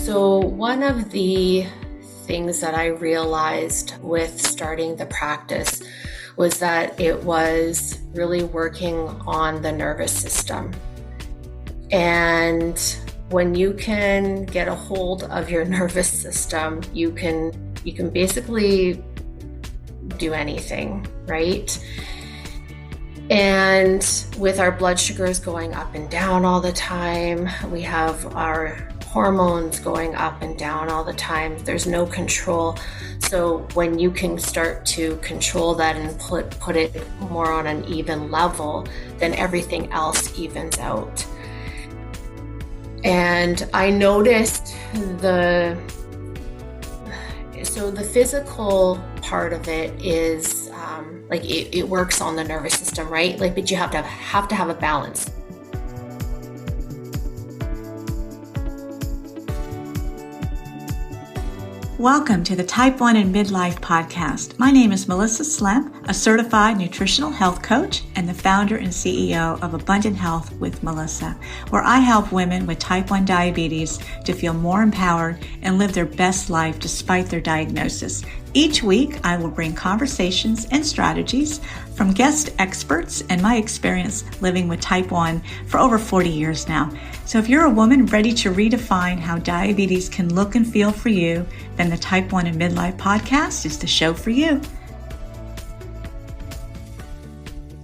So one of the things that I realized with starting the practice was that it was really working on the nervous system. And when you can get a hold of your nervous system, you can basically do anything, right? And with our blood sugars going up and down all the time, we have our hormones going up and down all the time. There's no control. So when you can start to control that and put it more on an even level, then everything else evens out. And I noticed the physical part of it is it works on the nervous system, right? But you have to have a balance. Welcome to the Type 1 and Midlife podcast. My name is Melissa Slemp, a certified nutritional health coach and the founder and CEO of Abundant Health with Melissa, where I help women with type 1 diabetes to feel more empowered and live their best life despite their diagnosis. Each week, I will bring conversations and strategies from guest experts and my experience living with type 1 for over 40 years now. So if you're a woman ready to redefine how diabetes can look and feel for you, then the Type 1 and Midlife podcast is the show for you.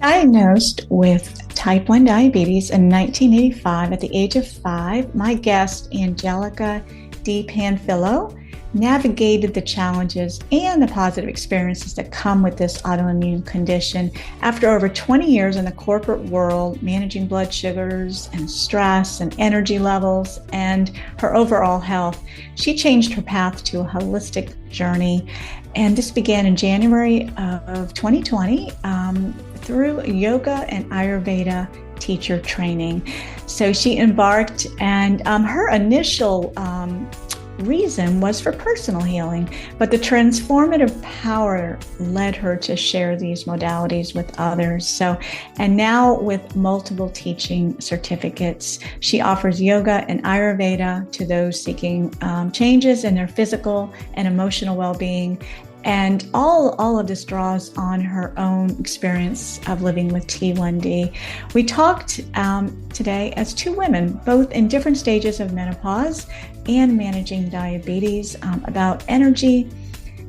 Diagnosed with type 1 diabetes in 1985 at the age of 5, my guest, Angelica DiPanfilo, navigated the challenges and the positive experiences that come with this autoimmune condition. After over 20 years in the corporate world, managing blood sugars and stress and energy levels and her overall health, she changed her path to a holistic journey. And this began in January of 2020 through yoga and Ayurveda teacher training. So she embarked, and her initial reason was for personal healing, but the transformative power led her to share these modalities with others. And now with multiple teaching certificates, she offers yoga and Ayurveda to those seeking changes in their physical and emotional well-being. And all of this draws on her own experience of living with T1D. We talked today as two women, both in different stages of menopause and managing diabetes, about energy,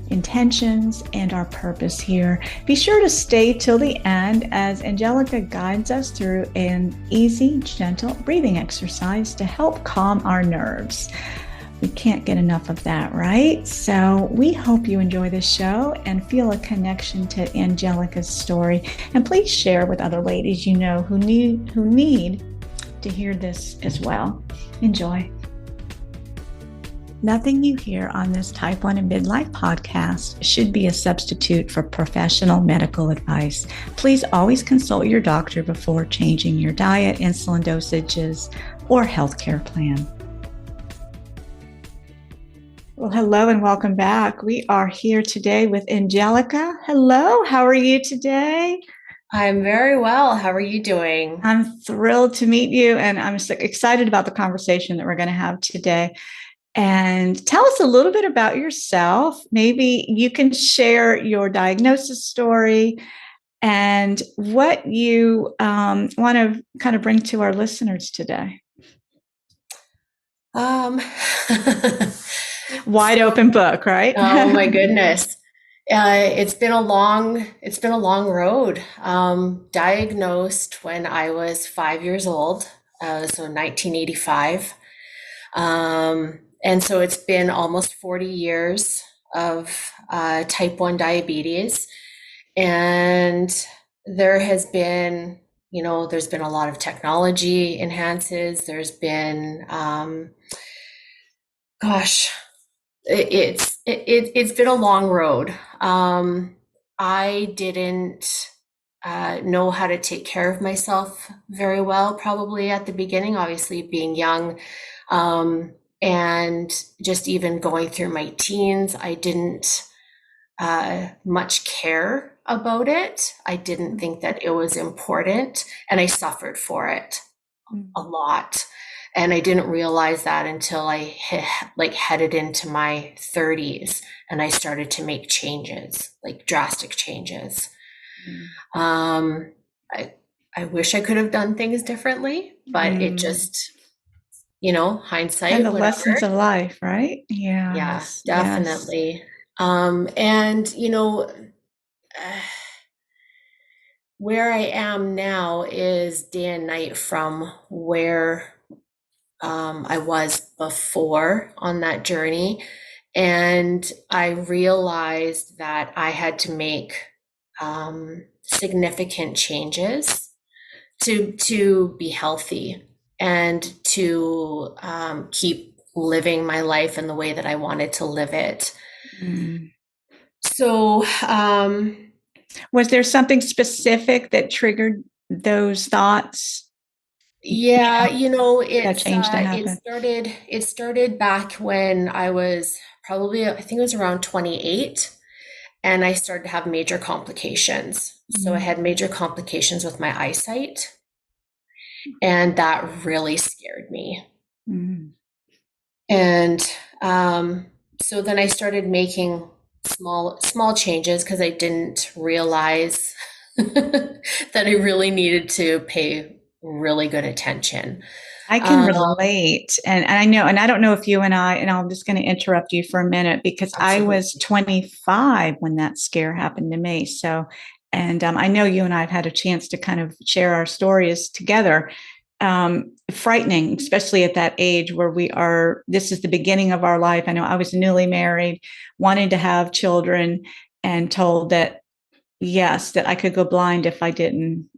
intentions, and our purpose here. Be sure to stay till the end as Angelica guides us through an easy, gentle breathing exercise to help calm our nerves. We can't get enough of that, right? So we hope you enjoy this show and feel a connection to Angelica's story. And please share with other ladies you know who need to hear this as well. Enjoy. Nothing you hear on this Type 1 and Midlife podcast should be a substitute for professional medical advice. Please always consult your doctor before changing your diet, insulin dosages, or healthcare plan. Well, hello and welcome back. We are here today with Angelica. Hello, how are you today? I'm very well. How are you doing? I'm thrilled to meet you, and I'm so excited about the conversation that we're going to have today. And tell us a little bit about yourself. Maybe you can share your diagnosis story and what you want to kind of bring to our listeners today. Wide open book, right? Oh my goodness. It's been a long road. Diagnosed when I was 5 years old, so 1985. And so it's been almost 40 years of type 1 diabetes. And there has been, there's been a lot of technology enhances. There's been, it's been a long road. I didn't know how to take care of myself very well, probably at the beginning, obviously being young. And just even going through my teens, I didn't much care about it. I didn't think that it was important, and I suffered for it a lot. And I didn't realize that until like headed into my 30s and I started to make changes, like drastic changes. Um, I I wish I could have done things differently, but it Mm. just, Kind hindsight, of the lessons whatever. of life, right? Yeah, Yes, yes. definitely. And where I am now is day and night from where I was before on that journey. And I realized that I had to make significant changes to be healthy and to keep living my life in the way that I wanted to live it. Mm. So, Was there something specific that triggered those thoughts, yeah, for that change to it happen? started back when I was probably, I think it was around 28, and I started to have major complications. So I Mm. had major complications with my eyesight, and that really scared me. Mm. And so then I started making small changes because I didn't realize that I really needed to pay really good attention. I can Um, relate. And I know, and I don't know if you and I, and I'm just going to interrupt you for a minute because I was Absolutely. 25 when that scare happened to me. So, and I know you and I have had a chance to kind of share our stories together. Frightening, especially at that age where we are, this is the beginning of our life. I know I was newly married, wanting to have children, and told that yes, that I could go blind if I didn't,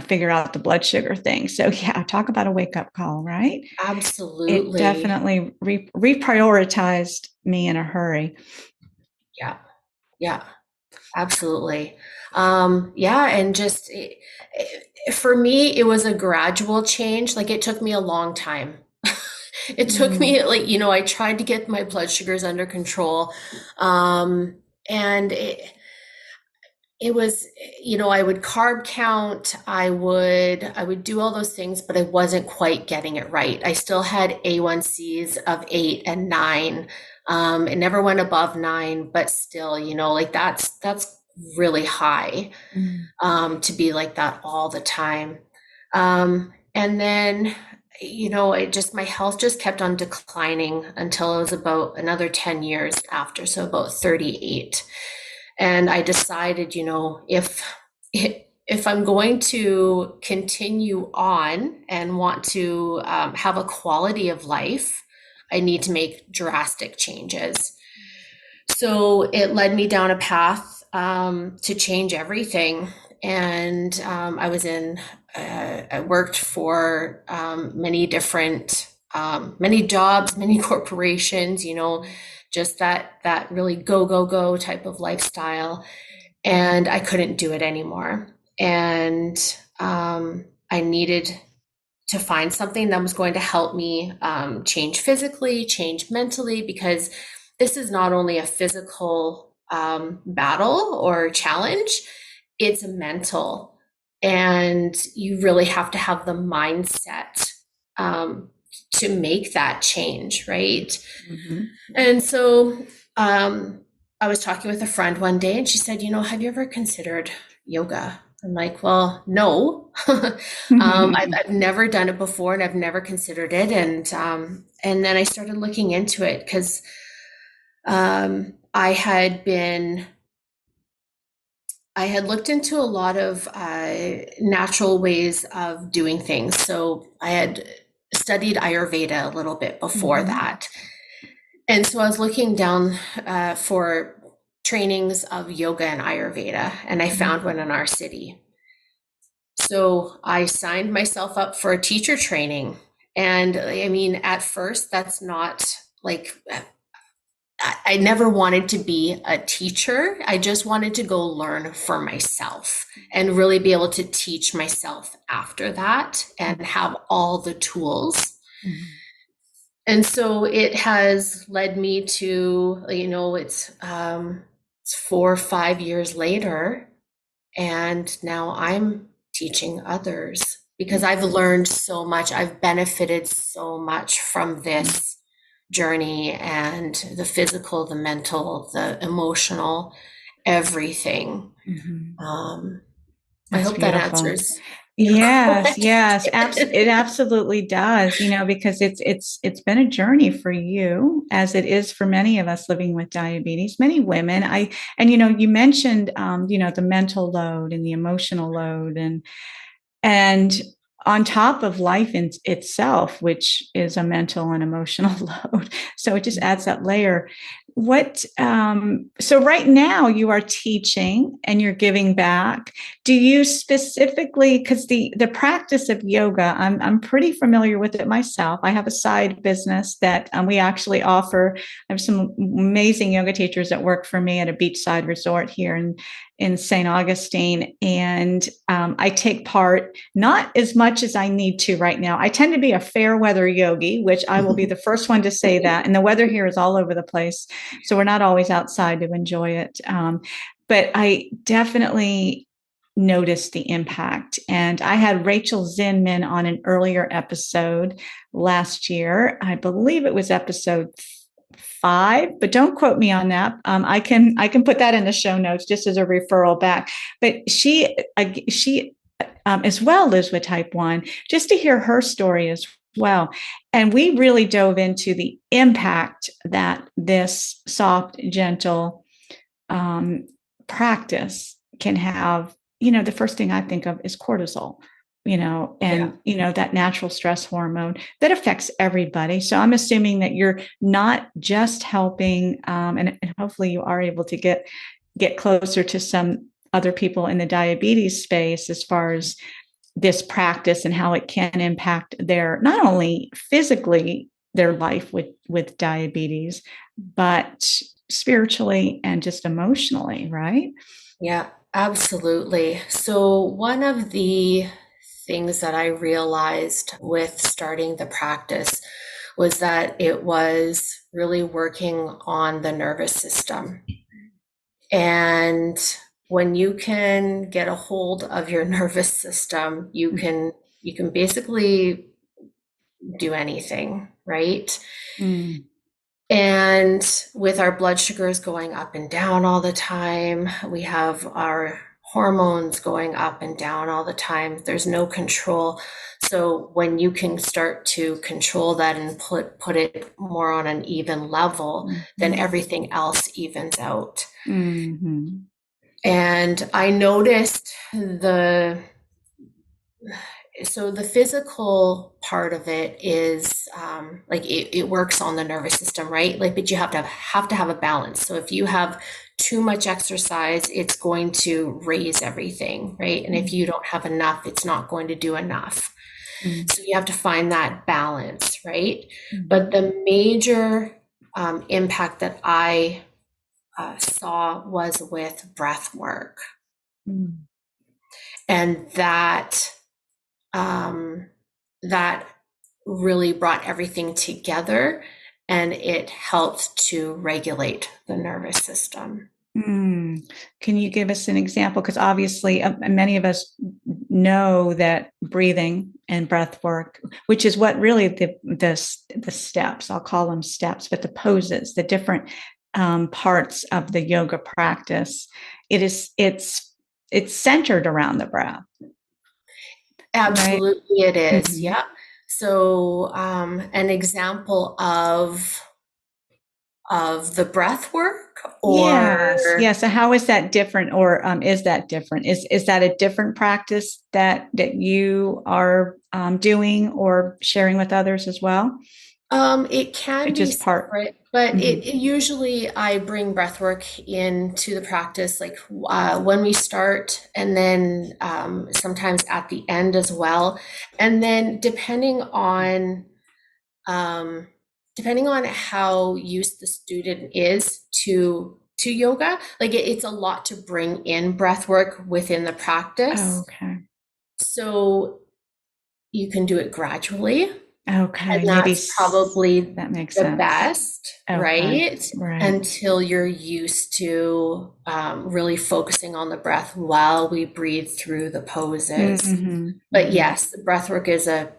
figure out the blood sugar thing. So yeah, talk about a wake up call, right? It Absolutely. definitely reprioritized me in a hurry. Yeah. Yeah. Absolutely. Yeah. And just for me, it was a gradual change. Like it took me a long time. It took Mm, me like, I tried to get my blood sugars under control. And it was, I would carb count, I would do all those things, but I wasn't quite getting it right. I still had A1Cs of 8 and 9. It never went above 9, but still, like that's really high, mm, to be like that all the time. And then, it just, my health just kept on declining until it was about another 10 years after, so about 38. And I decided, if I'm going to continue on and want to have a quality of life, I need to make drastic changes. So it led me down a path to change everything. And I worked for many different, many jobs, many corporations, just that really go, go, go type of lifestyle. And I couldn't do it anymore. And I needed to find something that was going to help me change physically, change mentally, because this is not only a physical battle or challenge, it's mental. And you really have to have the mindset um, to make that change, right? mhm. And so I was talking with a friend one day and she said, have you ever considered yoga? I'm like, well, no. I've never done it before and I've never considered it. And then I started looking into it because I had looked into a lot of natural ways of doing things. So I had studied Ayurveda a little bit before Mhm. that. And so I was looking down for trainings of yoga and Ayurveda, and I found Mhm. one in our city. So I signed myself up for a teacher training. And I mean, at first, that's not like, I never wanted to be a teacher. I just wanted to go learn for myself and really be able to teach myself after that and have all the tools. Mhm. And so it has led me to, it's 4 or 5 years later, and now I'm teaching others. because I've learned so much. I've benefited so much from this journey, and the physical, the mental, the emotional, everything. Mm-hmm. I That's hope that beautiful. answers your Yes, question. yes, it absolutely does, because it's been a journey for you, as it is for many of us living with diabetes, many women. And you mentioned the mental load and the emotional load, and on top of life in itself, which is a mental and emotional load. So it just adds that layer. So right now you are teaching and you're giving back. Do you specifically, because the practice of yoga, I'm pretty familiar with it myself. I have a side business that we actually offer. I have some amazing yoga teachers that work for me at a beachside resort here in St. Augustine. And I take part, not as much as I need to right now. I tend to be a fair weather yogi, which I will be the first one to say that. And the weather here is all over the place. So we're not always outside to enjoy it. But I definitely noticed the impact. And I had Rachel Zinman on an earlier episode last year. I believe it was episode 5, but don't quote me on that. I can put that in the show notes just as a referral back. But she as well lives with type 1, just to hear her story as well. And we really dove into the impact that this soft, gentle practice can have. The first thing I think of is cortisol, Yeah. that natural stress hormone that affects everybody. So I'm assuming that you're not just helping, and hopefully you are able to get closer to some other people in the diabetes space as far as this practice and how it can impact their, not only physically their life with diabetes, but spiritually and just emotionally, right? Yeah, absolutely. So, one of the things that I realized with starting the practice was that it was really working on the nervous system. And when you can get a hold of your nervous system, you can basically do anything, right? Mm. And with our blood sugars going up and down all the time, we have our hormones going up and down all the time. There's no control. So when you can start to control that and put it more on an even level, then Mm-hmm. everything else evens out. Mm-hmm. And I noticed the physical part of it is like it works on the nervous system, right? Like, but you have to have a balance. So if you have too much exercise, it's going to raise everything, right? And if you don't have enough, it's not going to do enough. Mm-hmm. So you have to find that balance, right? But Mm-hmm. the major impact that I saw was with breath work, and um, that really brought everything together, and it helped to regulate the nervous system. Mm. Can you give us an example? Because obviously, many of us know that breathing and breath work, which is what really the steps, I'll call them steps, but the poses, the different parts of the yoga practice, it's centered around the breath, right? Absolutely, it is. Mm-hmm. Yeah. So, an example of the breath work, Yes, or yes. So how is that different, or is that different? Is that a different practice that you are doing or sharing with others as well? It can It's be just part. separate, but Mhm. it usually I bring breath work into the practice, like when we start, and then sometimes at the end as well. And then um, depending on how used the student is to yoga, like it's a lot to bring in breath work within the Oh, practice. okay. So you can do it gradually. Okay. And Maybe that's probably that makes the sense. best, Okay. right? Right. Until you're used to really focusing on the breath while we breathe through the poses. Mm-hmm. But Mm-hmm. yes, the breath work is a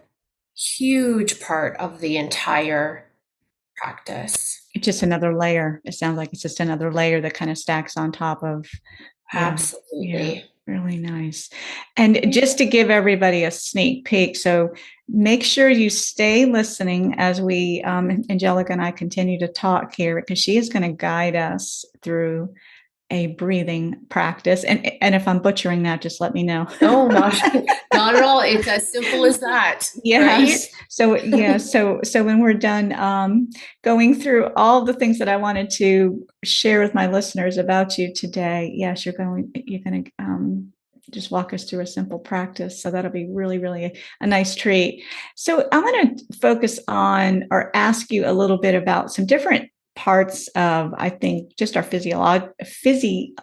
huge part of the entire practice. It's just another layer. It sounds like it's just another layer that kind of stacks on top of. Yeah. Yeah. Absolutely. Really nice. And just to give everybody a sneak peek, so make sure you stay listening as we, Angelica and I continue to talk here, because she is going to guide us through a breathing practice. And if I'm butchering that, just let me know. No, not not at all. It's as simple as that, right? Yes. So yeah. So when we're done going through all the things that I wanted to share with my listeners about you today, yes, you're going to just walk us through a simple practice. So that'll be really, really a nice treat. So I'm going to focus on or ask you a little bit about some different parts of, I think, just our physiology,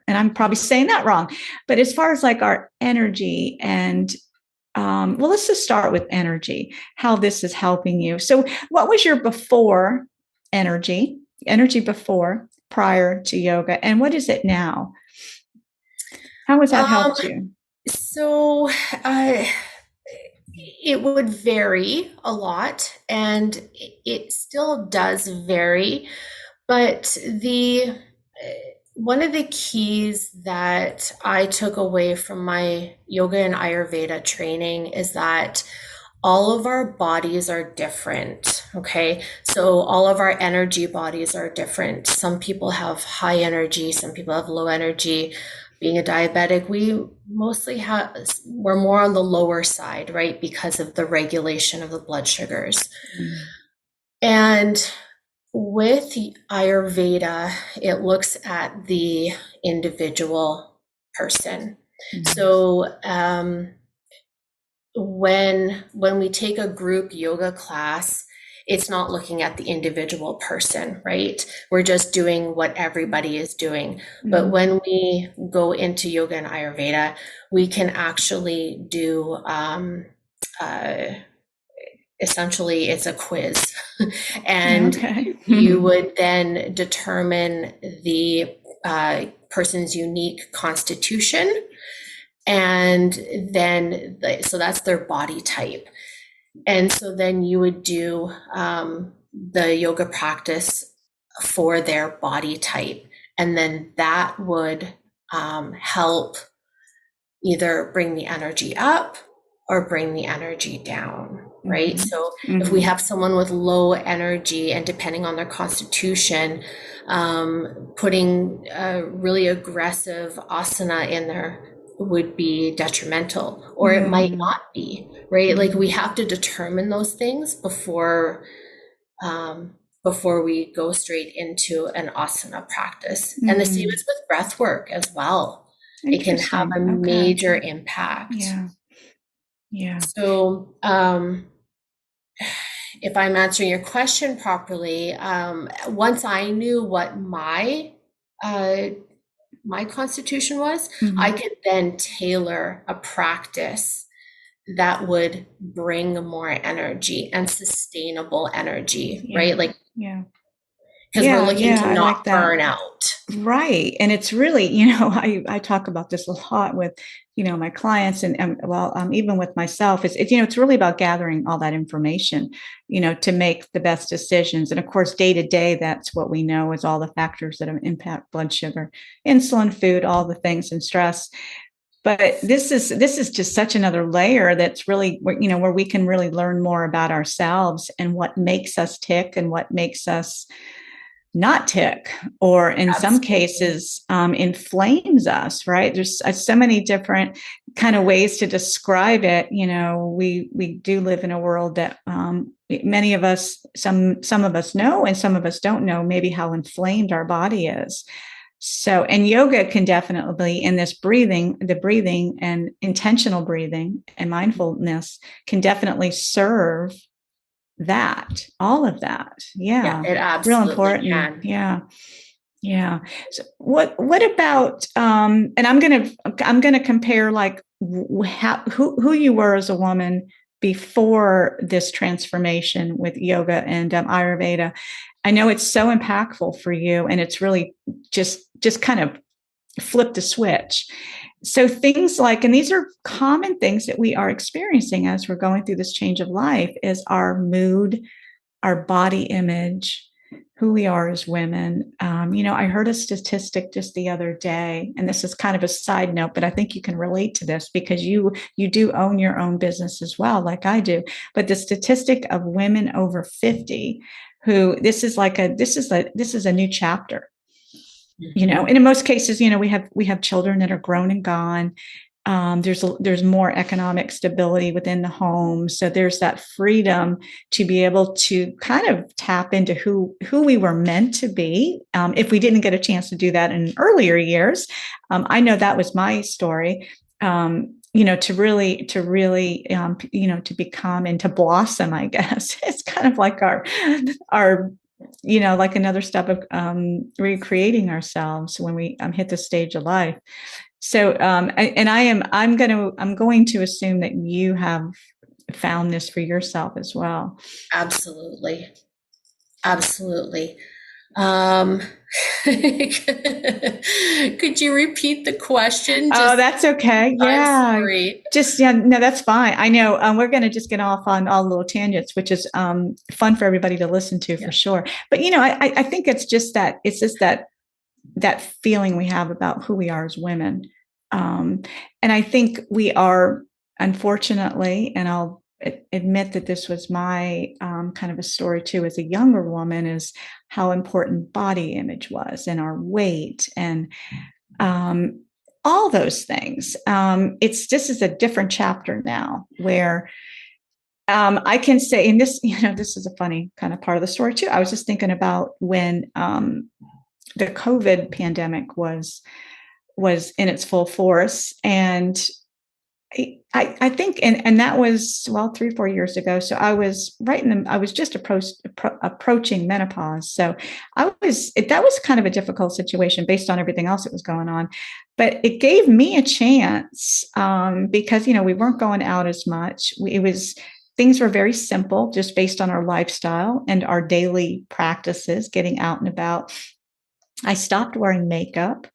and I'm probably saying that wrong, but as far as like our energy and well, let's just start with energy, how this is helping you. So what was your before energy before, prior to yoga, and what is it now? How has that Um, helped you? so uh, it would vary a lot, and it still does vary. But the one of the keys that I took away from my yoga and Ayurveda training is that all of our bodies are different. Okay. So all of our energy bodies are different. Some people have high energy, some people have low energy. Being a diabetic, we're more on the lower side, right? Because of the regulation of the blood sugars. Mm. And with Ayurveda, it looks at the individual person. Mm. So when we take a group yoga class, it's not looking at the individual person, right? We're just doing what everybody is doing. But Mm. when we go into yoga and Ayurveda, we can actually do uh, essentially it's a quiz. And Okay. you would then determine the person's unique constitution, and then so that's their body type. And so then you would do the yoga practice for their body type, and then that would help either bring the energy up or bring the energy down, right? Mm-hmm. So if we Mm-hmm. have someone with low energy, and depending on their constitution, putting a really aggressive asana in there would be detrimental, or it might Mm-hmm. not be, right? Like Mm-hmm. we have to determine those things before we go straight into an asana practice. And the same Mm-hmm. is with breath work as well. It can have a Interesting. Okay. major impact. Yeah. Yeah. So, if I'm answering your question properly, once I knew what uh, my constitution was, I Mm-hmm. could then tailor a practice that would bring more energy and sustainable energy, Yeah. right? Like, Yeah. because we're Yeah. looking Yeah. to I not like that. burn out. Right. And it's really, I talk about this a lot with, my clients and well, even with myself, it's really about gathering all that information, to make the best decisions. And of course, day to day, that's what we know is all the factors that impact blood sugar, insulin, food, all the things, and stress. But this is just such another layer that's really, where we can really learn more about ourselves and what makes us tick and what makes us not tick, or in some Absolutely. cases inflames us, right? There's so many different kind of ways to describe it. We do live in a world that many of us, some of us know and some of us don't know maybe how inflamed our body is. So, and yoga can definitely, in this the breathing and intentional breathing and mindfulness can definitely serve all of that. Yeah, Yeah. it Real absolutely important. can. Yeah. Yeah. So what about and I'm going to compare like who you were as a woman before this transformation with yoga and Ayurveda. I know it's so impactful for you, and it's really just kind of flipped the switch. So things like, and these are common things that we are experiencing as we're going through this change of life, is our mood, our body image, who we are as women. I heard a statistic just the other day, and this is kind of a side note, but I think you can relate to this because you do own your own business as well, like I do. But the statistic of women over 50 who this is a new chapter. And in most cases, we have children that are grown and gone. There's more economic stability within the home, so there's that freedom to be able to kind of tap into who we were meant to be. If we didn't get a chance to do that in earlier years, I know that was my story. To really, to become and to blossom, I guess. It's kind of like our like another step of recreating ourselves when we hit the stage of life. So, I'm going to assume that you have found this for yourself as well. Absolutely. Absolutely. Could you repeat the question? That's okay. Yeah. I'm sorry. No, that's fine. I know we're going to just get off on all little tangents, which is fun for everybody to listen to for sure. But, I think it's just that feeling we have about who we are as women. And I think we are, unfortunately, and I'll admit that this was my kind of a story too, as a younger woman, is how important body image was, and our weight, and all those things. This is a different chapter now where I can say, and this is a funny kind of part of the story too. I was just thinking about when the COVID pandemic was in its full force. And I think, and that was 3-4 years ago. So I was I was just approaching menopause. So that was kind of a difficult situation based on everything else that was going on, but it gave me a chance because, we weren't going out as much. Things were very simple, just based on our lifestyle and our daily practices, getting out and about. I stopped wearing makeup.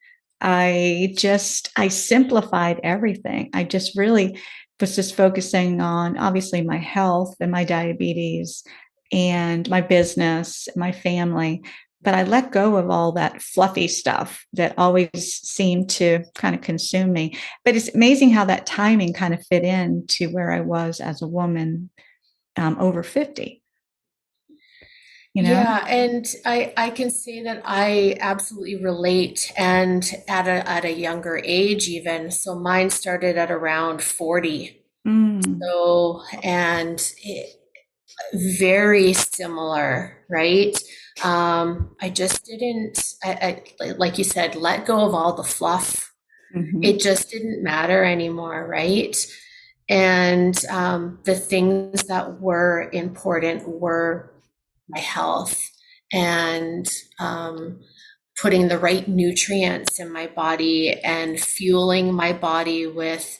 I simplified everything. I just really was just focusing on, obviously, my health and my diabetes and my business, my family. But I let go of all that fluffy stuff that always seemed to kind of consume me. But it's amazing how that timing kind of fit in to where I was as a woman over 50. Yeah, and I can say that I absolutely relate, and at a younger age even. So mine started at around 40. So, and very similar, right? I just didn't, like you said, let go of all the fluff. It just didn't matter anymore, right? And the things that were important were my health, and putting the right nutrients in my body, and fueling my body with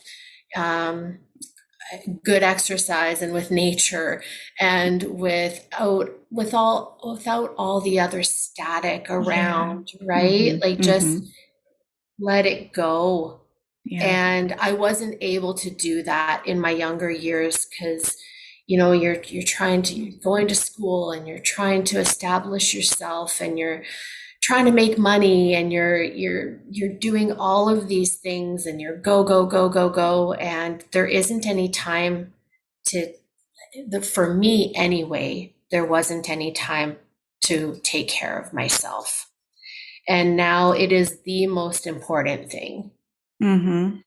good exercise, and with nature, and without all the other static around, right? Like just let it go. And I wasn't able to do that in my younger years because you're going to school, and you're trying to establish yourself, and you're trying to make money, and you're doing all of these things, and you're go, go, go, go, go. And there isn't any time for me anyway, there wasn't any time to take care of myself. And now it is the most important thing. And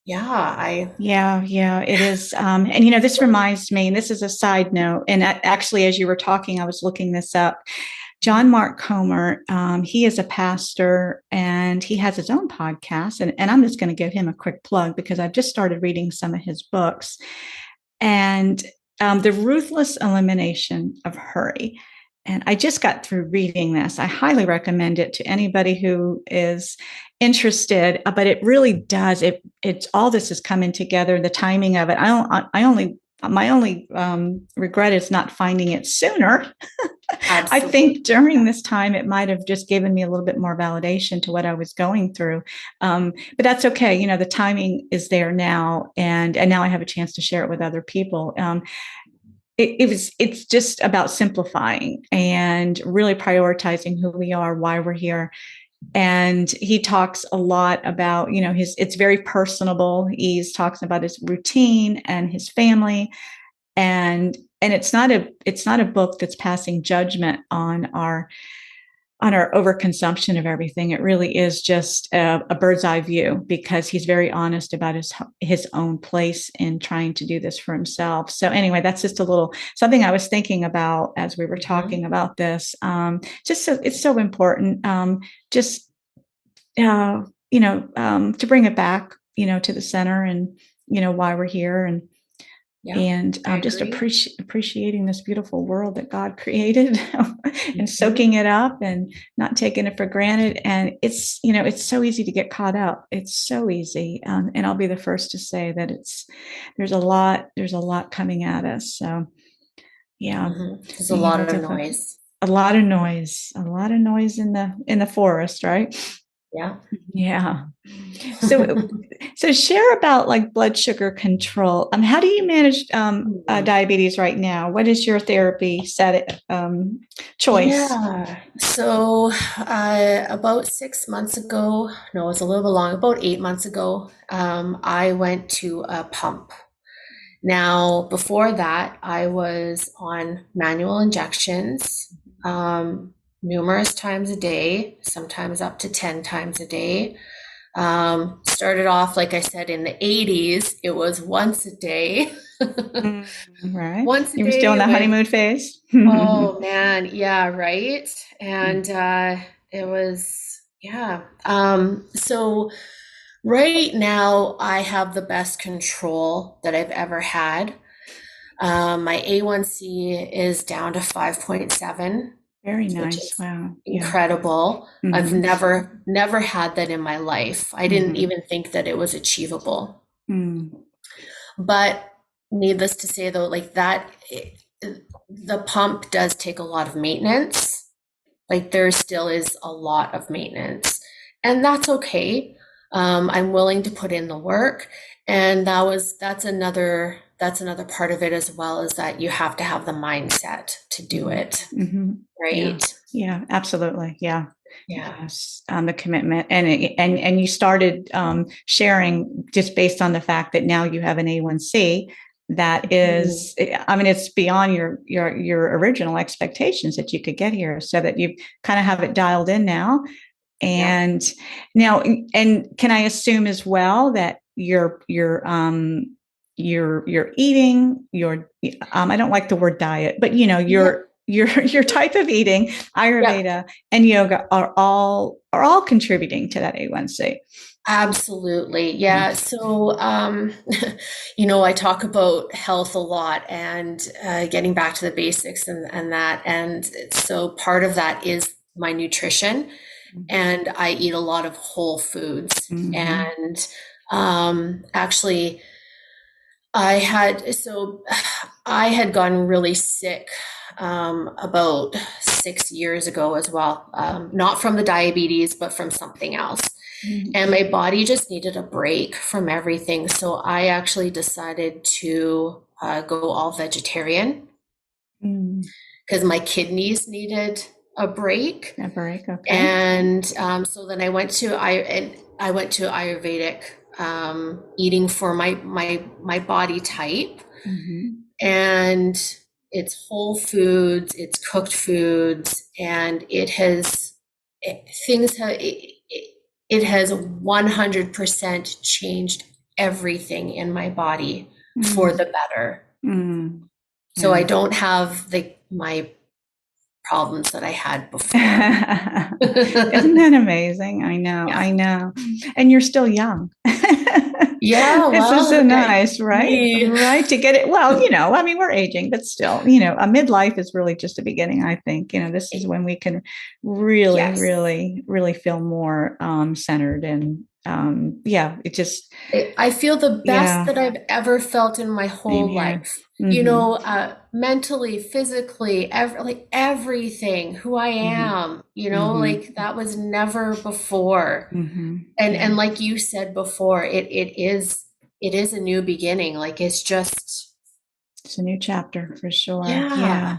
yeah, it is. And this reminds me, and this is a side note, and actually, as you were talking, I was looking this up. John Mark Comer, he is a pastor, and he has his own podcast, and I'm just going to give him a quick plug because I've just started reading some of his books. And The Ruthless Elimination of Hurry. And I just got through reading this. I highly recommend it to anybody who is interested, but it really does. It's all this is coming together. The timing of it. My only regret is not finding it sooner. I Absolutely. think during this time, it might have just given me a little bit more validation to what I was going through. But that's okay. You know, the timing is there now, and now I have a chance to share it with other people. It's just about simplifying and really prioritizing who we are, why we're here. And he talks a lot about, you know, it's very personable. He's talking about his routine and his family, and it's not a book that's passing judgment on our overconsumption of everything. It really is just a bird's eye view, because he's very honest about his own place in trying to do this for himself. So anyway, that's just a little something I was thinking about as we were talking about this. Just so it's so important. Just to bring it back, to the center, and why we're here, and Yeah, just appreciating this beautiful world that God created, and soaking Mm-hmm. it up and not taking it for granted. And it's so easy to get caught up. It's so easy. And I'll be the first to say that there's a lot coming at us. So yeah, There's a being lot able of to, noise. a lot of noise in the forest, right? Yeah. Yeah. So share about like blood sugar control. How do you manage diabetes right now? What is your therapy choice? Yeah. So, about 6 months ago, no, it's a little bit long, about 8 months ago, I went to a pump. Now, before that, I was on manual injections, numerous times a day, sometimes up to 10 times a day. Started off, like I said, in the 80s, it was once a day. Right. Once a You were still in day the with, honeymoon phase? oh man, yeah, right. And it was, yeah. So right now, I have the best control that I've ever had. My A1C is down to 5.7, Very which nice. is Wow. Yeah. incredible. I've Mm-hmm. never had that in my life. I didn't Mm-hmm. even think that it was achievable. Mm. But needless to say, though, like that, the pump does take a lot of maintenance. Like there still is a lot of maintenance, and that's okay. I'm willing to put in the work, and that's another part of it as well, is that you have to have the mindset to do Mm-hmm. it, Mm-hmm. Yeah. right? Yeah. Absolutely. Yeah. Yeah. Yes, the commitment, and you started sharing just based on the fact that now you have an A1C that Mhm. is, I mean, it's beyond your original expectations that you could get here, so that you kind of have it dialed in now. Yeah. And now, and can I assume as well that you're eating your I don't like the word diet, but Yeah. your type of eating, Yeah. Ayurveda and yoga are all contributing to that A1C. Absolutely. Yeah. So, I talk about health a lot, and getting back to the basics, and that. And so part of that is my nutrition, and I eat a lot of whole foods. Mm-hmm. And actually, so I had gotten really sick about 6 years ago as well, not from the diabetes, but from something else. And my body just needed a break from everything. So I actually decided to go all vegetarian, Mm-hmm. because my kidneys needed a break. A break, okay. And so then I went to Ayurvedic eating for my body type, Mm-hmm. and it's whole foods, it's cooked foods, and it has 100% changed everything in my body for Mm-hmm. the better. Mm-hmm. So Yeah. I don't have my problems that I had before. Isn't that amazing? I know, Yeah. I know. And you're still young. Yeah, This is so well, nice, right? we, Right. To get it. Well, I mean, we're aging, but still, a midlife is really just the beginning, I think. This is when we can really, yes. really, really feel more centered. And yeah, it just, I feel the best yeah, that I've ever felt in my same whole here. life. Mm-hmm. Mentally, physically, like everything, who I Mm-hmm. am, Mm-hmm. like that was never before. Mm-hmm. And Yeah. like you said before, it is a new beginning. Like it's just, It's a new chapter for sure. yeah. Yeah.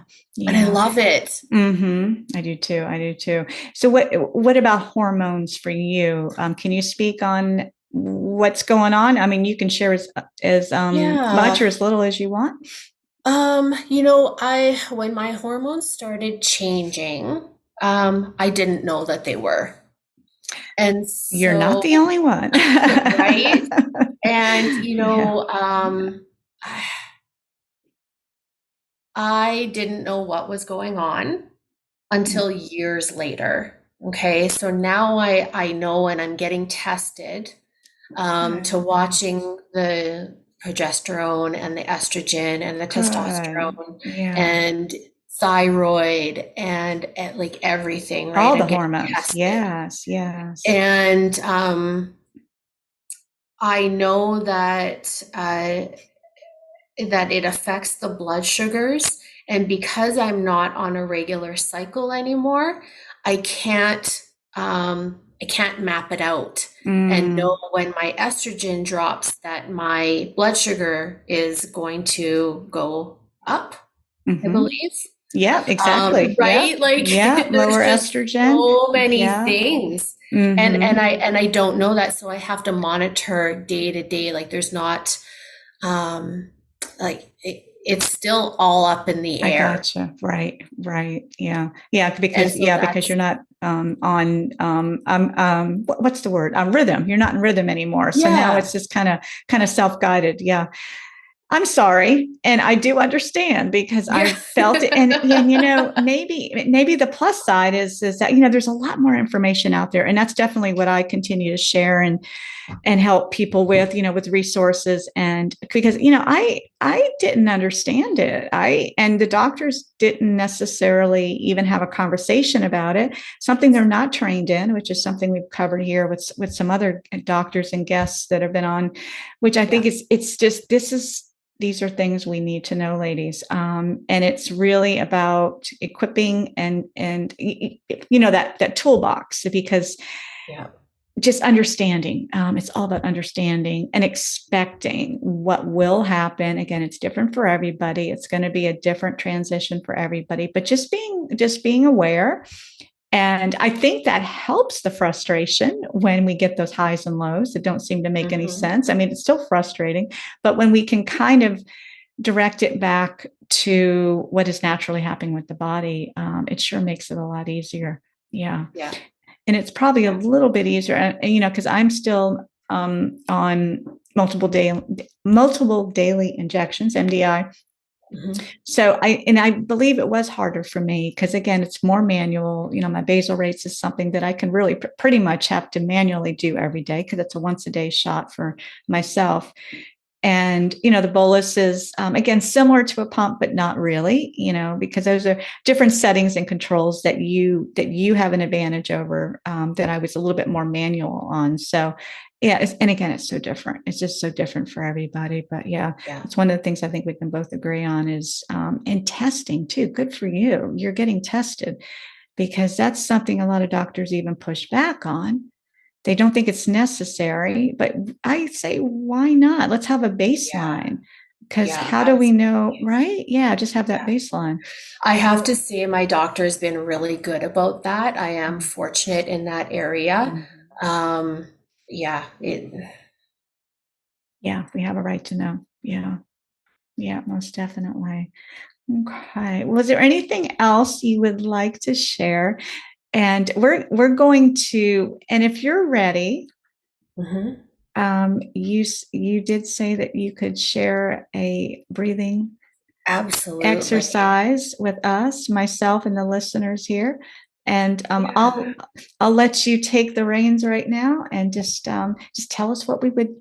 And I Yeah. love it. I do too. I do too. So what about hormones for you? Can you speak on what's going on? I mean, you can share as much Yeah. or as little as you want. I when my hormones started changing, I didn't know that they were. And You're not so, the only one. right? And, Yeah. I didn't know what was going on until years later. Okay, so now I know, and I'm getting tested to Good. watching the progesterone and the estrogen and the Good. testosterone Yeah. and thyroid and like everything, right? All the I'm getting hormones. tested. Yes. Yes. And I know that it affects the blood sugars. And because I'm not on a regular cycle anymore, I can't map it out and know Mm, when my estrogen drops that my blood sugar is going to go up, I hmm. believe. Yeah, exactly. Yeah. Right? Like Yeah. there's Lower just estrogen. so many Yeah. things. And Hmm. I don't know that, so I have to monitor day to day. Like there's not like it's still all up in the I air. gotcha. Right, right. Yeah. Yeah, And because so because you're that's, not on what's the word? Rhythm. You're not in rhythm anymore. So now it's yeah. just kind of self-guided. Yeah. I'm sorry, and I do understand because Yeah. I've felt it. And maybe the plus side is that there's a lot more information out there, and that's definitely what I continue to share and help people with with resources. And because I didn't understand it, and the doctors didn't necessarily even have a conversation about it, something they're not trained in, which is something we've covered here with some other doctors and guests that have been on, which I think Yeah. it's just these are things we need to know, ladies. And it's really about equipping and that toolbox, because Yeah. just understanding. It's all about understanding and expecting what will happen. Again, it's different for everybody. It's going to be a different transition for everybody, but just being aware. And I think that helps the frustration when we get those highs and lows that don't seem to make any Hmm. sense. I mean, it's still frustrating, but when we can kind of direct it back to what is naturally happening with the body, it sure makes it a lot easier. Yeah. Yeah. And it's probably a Yeah. little bit easier, because I'm still on multiple daily injections, MDI. Hmm. So I believe it was harder for me because, again, it's more manual. My basal rates is something that I can really pretty much have to manually do every day because it's a once a day shot for myself. And the bolus is, again, similar to a pump, but not really, because those are different settings and controls that you have an advantage over, that I was a little bit more manual on. So yeah, and again, it's so different. It's just so different for everybody. But yeah, Yeah. it's one of the things I think we can both agree on is, and testing too. Good for you. You're getting tested, because that's something a lot of doctors even push back on. They don't think it's necessary, but I say, why not? Let's have a Yeah. baseline. Because Yeah. how do we know, Absolutely. right? Yeah, just have that Yeah. baseline. I have to say my doctor's been really good about that. I am fortunate in that area. Mhm. Um, yeah, Yeah, we have a right to know. Yeah, yeah, most definitely. Okay. Was there anything else you would like to share? And we're going to, and if you're ready, mhm. you did say that you could share a breathing Absolutely. exercise with us, myself and the listeners here. And I'll let you take the reins right now and just tell us what we would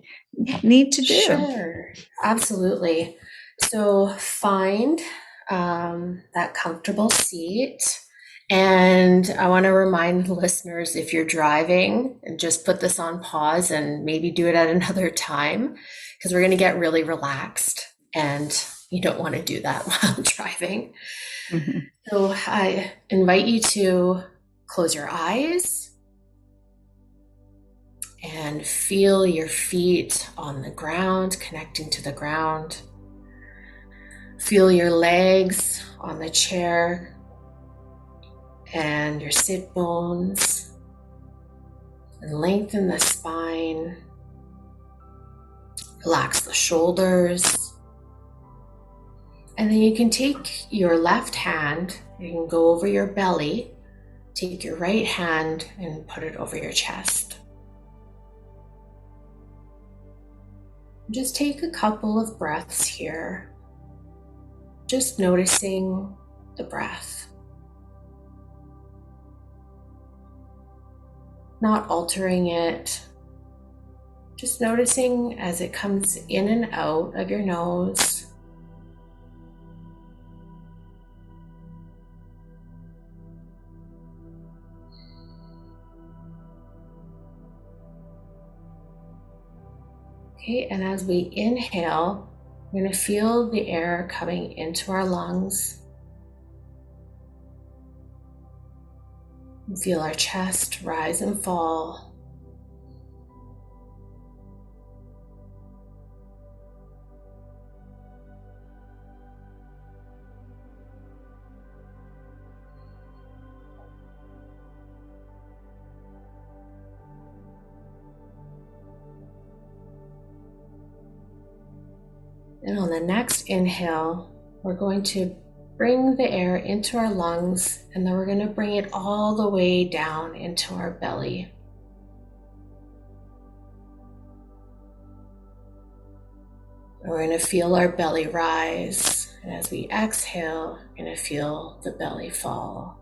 need to do. Sure, absolutely. So find that comfortable seat. And I want to remind listeners, if you're driving, just put this on pause and maybe do it at another time, because we're going to get really relaxed and you don't want to do that while driving. Mm-hmm. So I invite you to close your eyes and feel your feet on the ground, connecting to the ground. Feel your legs on the chair and your sit bones, and lengthen the spine. Relax the shoulders. And then you can take your left hand, you can go over your belly, take your right hand and put it over your chest. Just take a couple of breaths here, just noticing the breath, not altering it, just noticing as it comes in and out of your nose. Okay, and as we inhale, we're going to feel the air coming into our lungs. Feel our chest rise and fall. And on the next inhale, we're going to bring the air into our lungs, and then we're going to bring it all the way down into our belly. And we're going to feel our belly rise, and as we exhale, we're going to feel the belly fall.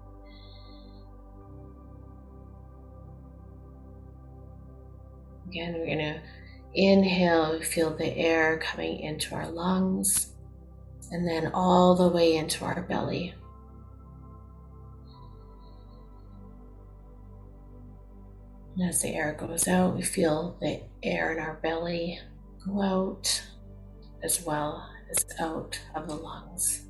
Again, we're going to inhale, feel the air coming into our lungs, and then all the way into our belly. And as the air goes out, we feel the air in our belly go out as well as out of the lungs.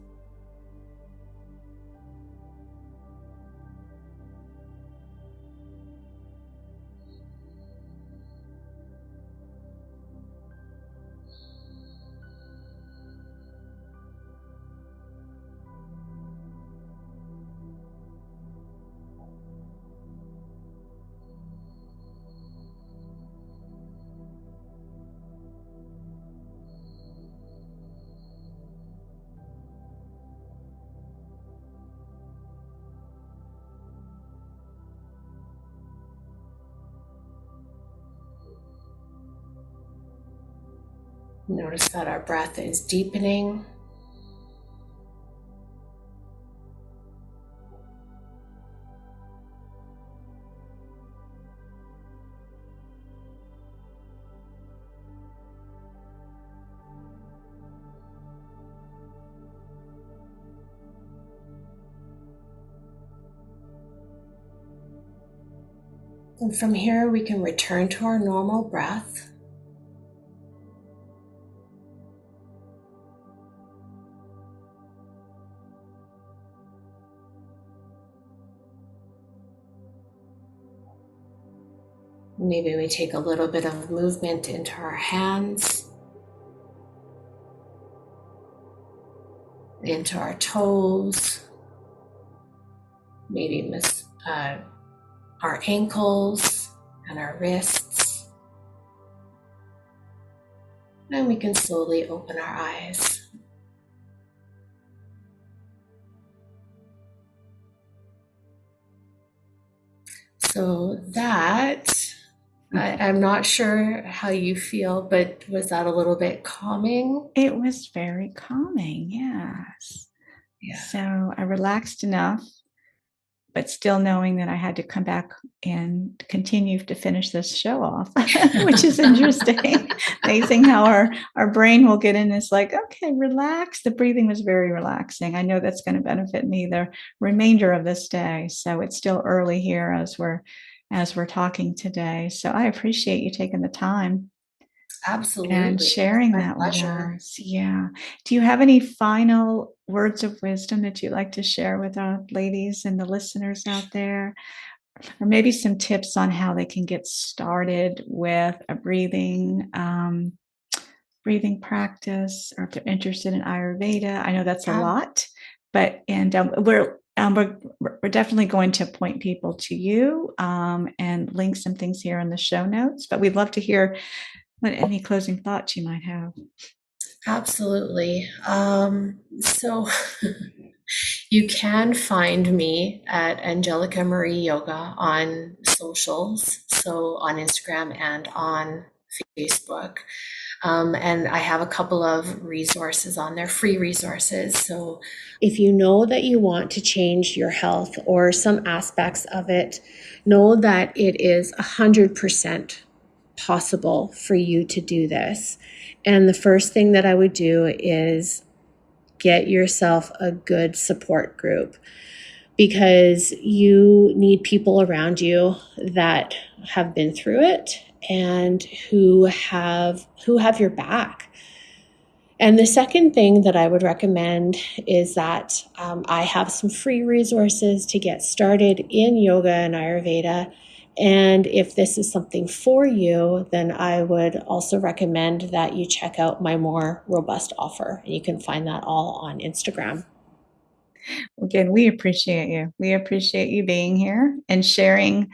Notice that our breath is deepening. And from here, we can return to our normal breath. Maybe we take a little bit of movement into our hands, into our toes, maybe our ankles and our wrists. And we can slowly open our eyes. So that, I'm not sure how you feel, but was that a little bit calming? It was very calming, yes. Yeah. So I relaxed enough but still knowing that I had to come back and continue to finish this show off, which is interesting. Amazing how our brain will get in. It's like, okay, relax. The breathing was very relaxing. I know that's going to benefit me the remainder of this day. So it's still early here as we're talking today. So I appreciate you taking the time Absolutely. and sharing that with Pleasure. us. Yeah. Do you have any final words of wisdom that you'd like to share with our ladies and the listeners out there? Or maybe some tips on how they can get started with a breathing practice, or if they're interested in Ayurveda. I know that's a Yeah. lot, but we're definitely going to point people to you and link some things here in the show notes. But we'd love to hear any closing thoughts you might have. Absolutely. So you can find me at Angelica Marie Yoga on socials, so on Instagram and on Facebook. And I have a couple of resources on there, free resources. So if you know that you want to change your health or some aspects of it, know that it is 100% possible for you to do this. And the first thing that I would do is get yourself a good support group, because you need people around you that have been through it and who have your back. And the second thing that I would recommend is that I have some free resources to get started in yoga and Ayurveda. And if this is something for you, then I would also recommend that you check out my more robust offer. And you can find that all on Instagram. Again, we appreciate you. We appreciate you being here and sharing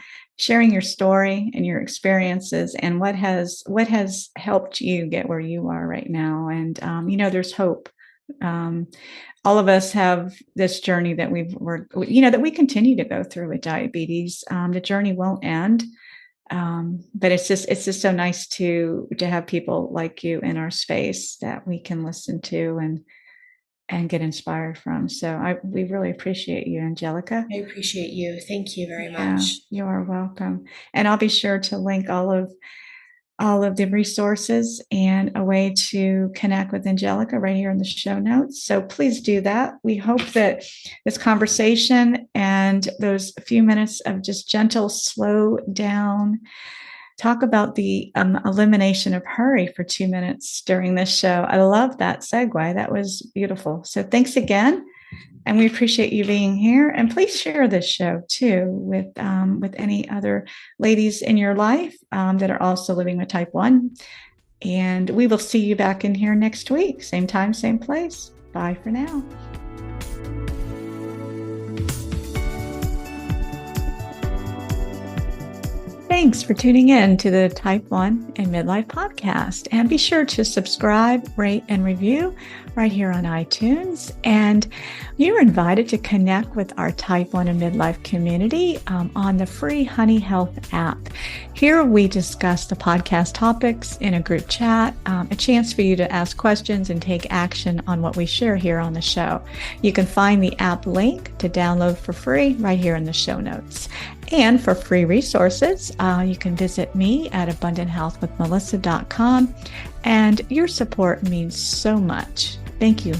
your story and your experiences and what has helped you get where you are right now. And there's hope. All of us have this journey that that we continue to go through with diabetes. The journey won't end. But it's just so nice to have people like you in our space that we can listen to and get inspired from. So we really appreciate you, Angelica. I appreciate you. Thank you very Yeah, much. you are welcome. And I'll be sure to link all of the resources and a way to connect with Angelica right here in the show notes. So please do that. We hope that this conversation and those few minutes of just gentle, slow down, talk about the elimination of hurry for 2 minutes during this show. I love that segue. That was beautiful. So thanks again. And we appreciate you being here. And please share this show too with any other ladies in your life that are also living with type 1. And we will see you back in here next week. Same time, same place. Bye for now. Thanks for tuning in to the Type 1 and Midlife podcast. And be sure to subscribe, rate, and review right here on iTunes. And you're invited to connect with our Type 1 and Midlife community on the free Honey Health app. Here we discuss the podcast topics in a group chat, a chance for you to ask questions and take action on what we share here on the show. You can find the app link to download for free right here in the show notes. And for free resources, you can visit me at abundanthealthwithmelissa.com. And your support means so much. Thank you.